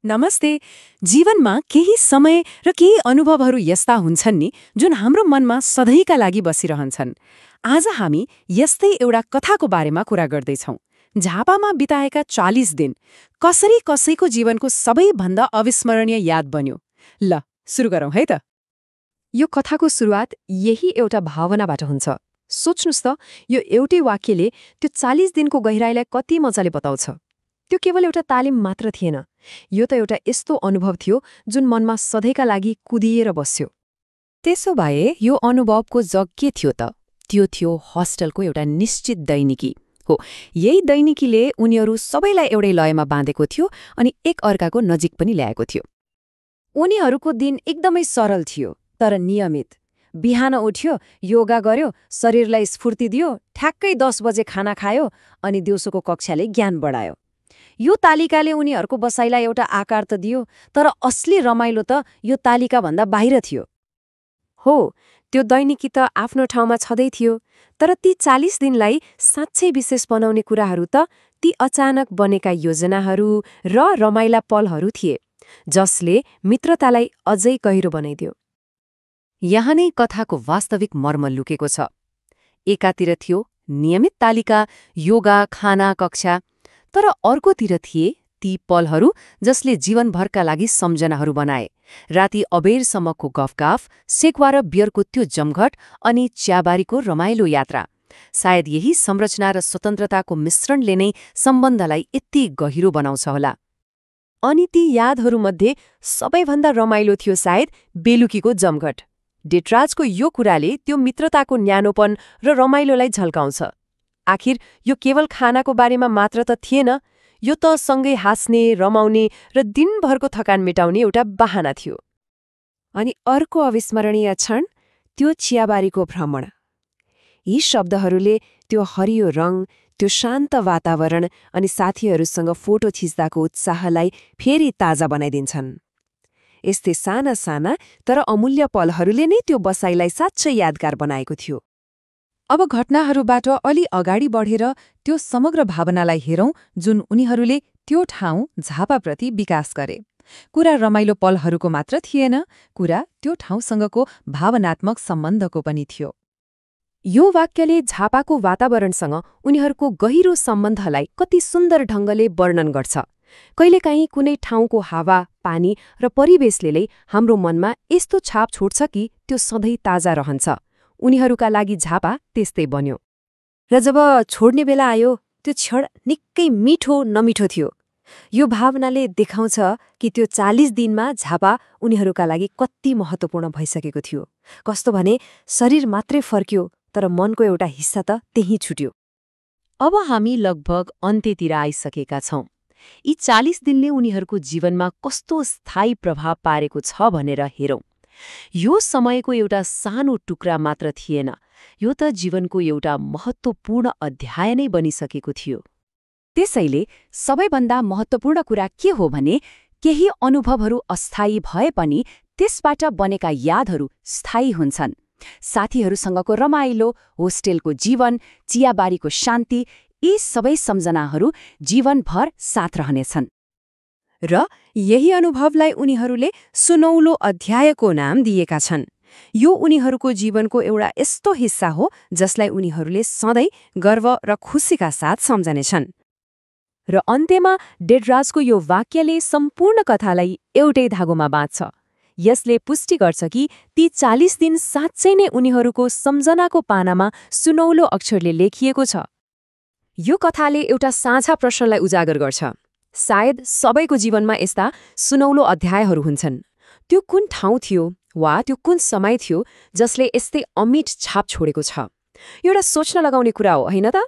नमस्ते। जीवनमा केही समय र केही अनुभवहरू यस्ता हुन्छन् नि जुन हाम्रो मनमा सधैँका लागि बसिरहन्छन्। आज हामी यस्तै एउटा कथाको बारेमा कुरा गर्दैछौँ। झापामा बिताएका 40 दिन कसरी कसैको जीवनको सबैभन्दा अविस्मरणीय याद बन्यो। ल सुरु गरौँ है त। यो कथाको सुरुवात यही एउटा भावनाबाट हुन्छ। सोच्नुस् त, यो एउटै वाक्यले त्यो 40 दिनको गहिराईलाई कति मजाले बताउँछ। त्यो केवल एउटा तालिम मात्र थिएन, यो त एउटा यस्तो अनुभव थियो जुन मनमा सधैँका लागि कुदिएर बस्यो। त्यसो भए यो अनुभवको जग के थियो त? त्यो थियो हस्टेलको एउटा निश्चित दैनिकी हो। यही दैनिकीले उनीहरू सबैलाई एउटै लयमा बाँधेको थियो अनि एक अर्काको नजिक पनि ल्याएको थियो। उनीहरूको दिन एकदमै सरल थियो तर नियमित। बिहान उठ्यो, योगा गर्यो, शरीरलाई स्फूर्ति दियो, ठ्याक्कै 10 बजे खाना खायो अनि दिउँसोको कक्षाले ज्ञान बढायो। यो तालिकाले उनीहरूको बसाइलाई एउटा आकार त दियो, तर असली रमाइलो त यो तालिकाभन्दा बाहिर थियो। हो, त्यो दैनिकी त आफ्नो ठाउँमा छँदै थियो, तर ती 40 दिनलाई साँच्चै विशेष बनाउने कुराहरू त ती अचानक बनेका योजनाहरू र रमाइला पलहरू थिए, जसले मित्रतालाई अझै गहिरो बनाइदियो। यहाँ नै कथाको वास्तविक मर्म लुकेको छ। एकातिर थियो नियमित तालिका, योगा, खाना, कक्षा, तर अर्कोतिर थिए ती पलहरू जसले जीवनभरका लागि सम्झनाहरू बनाए। राति अबेरसम्मको गफगाफ, सेक्वा र बियरको त्यो जमघट अनि चियाबारीको रमाइलो यात्रा। सायद यही संरचना र स्वतन्त्रताको मिश्रणले नै सम्बन्धलाई यति गहिरो बनाउँछ होला। अनि ती यादहरूमध्ये सबैभन्दा रमाइलो थियो सायद बेलुकीको जमघट। डेटराजको यो कुराले त्यो मित्रताको न्यानोपन र रमाइलोलाई झल्काउँछ। आखिर यो केवल खानाको बारेमा मात्र त थिएन, यो त सँगै हाँस्ने, रमाउने र दिनभरको थकान मेटाउने एउटा बहाना थियो। अनि अर्को अविस्मरणीय क्षण, त्यो चियाबारीको भ्रमण। यी शब्दहरूले त्यो हरियो रङ, त्यो शान्त वातावरण अनि साथीहरूसँग फोटो खिच्दाको उत्साहलाई फेरि ताजा बनाइदिन्छन्। यस्तै साना साना तर अमूल्य पलहरूले नै त्यो बसाइलाई साँच्चै यादगार बनाएको थियो। अब घटनाहरूबाट अलि अगाडि बढेर त्यो समग्र भावनालाई हेरौँ जुन उनीहरूले त्यो ठाउँ झापाप्रति विकास गरे। कुरा रमाइलो पलहरूको मात्र थिएन, कुरा त्यो ठाउँसँगको भावनात्मक सम्बन्धको पनि थियो। यो वाक्यले झापाको वातावरणसँग उनीहरूको गहिरो सम्बन्धलाई कति सुन्दर ढङ्गले वर्णन गर्छ। कहिलेकाहीँ कुनै ठाउँको हावा, पानी र परिवेशले नै हाम्रो मनमा यस्तो छाप छोड्छ कि त्यो सधैँ ताजा रहन्छ। उनीहरूका लागि झापा त्यस्तै बन्यो। र जब छोड्ने बेला आयो, त्यो क्षण निकै मिठो नमिठो थियो। यो भावनाले देखाउँछ कि त्यो 40 दिनमा झापा उनीहरूका लागि कति महत्त्वपूर्ण भइसकेको थियो। कस्तो भने शरीर मात्रै फर्क्यो, तर मनको एउटा हिस्सा त त्यहीँ छुट्यो। अब हामी लगभग अन्त्यतिर आइसकेका छौँ। यी 40 दिनले उनीहरूको जीवनमा कस्तो स्थायी प्रभाव पारेको छ भनेर हेरौँ। यो समयको एउटा सानो टुक्रा मात्र थिएन, यो त जीवनको एउटा महत्त्वपूर्ण अध्याय नै बनिसकेको थियो। त्यसैले सबैभन्दा महत्त्वपूर्ण कुरा के हो भने केही अनुभवहरू अस्थायी भए पनि त्यसबाट बनेका यादहरू स्थायी हुन्छन्। साथीहरूसँगको रमाइलो, होस्टेलको जीवन, चियाबारीको शान्ति, यी सबै सम्झनाहरू जीवनभर साथ रहनेछन्। र यही अनुभवलाई उनीहरूले सुनौलो अध्यायको नाम दिएका छन्। यो उनीहरूको जीवनको एउटा यस्तो हिस्सा हो जसलाई उनीहरूले सधैँ गर्व र खुसीका साथ सम्झनेछन्। र अन्त्यमा डेडराजको यो वाक्यले सम्पूर्ण कथालाई एउटै धागोमा बाँध्छ। यसले पुष्टि गर्छ कि ती 40 दिन साँच्चै नै उनीहरूको सम्झनाको पानामा सुनौलो अक्षरले लेखिएको छ। यो कथाले एउटा साझा प्रश्नलाई उजागर गर्छ। सायद सबैको जीवनमा यस्ता सुनौलो अध्यायहरू हुन्छन्। त्यो कुन ठाउँ थियो वा त्यो कुन समय थियो जसले यस्तै अमिट छाप छोडेको छ? एउटा सोच्न लगाउने कुरा हो, होइन त?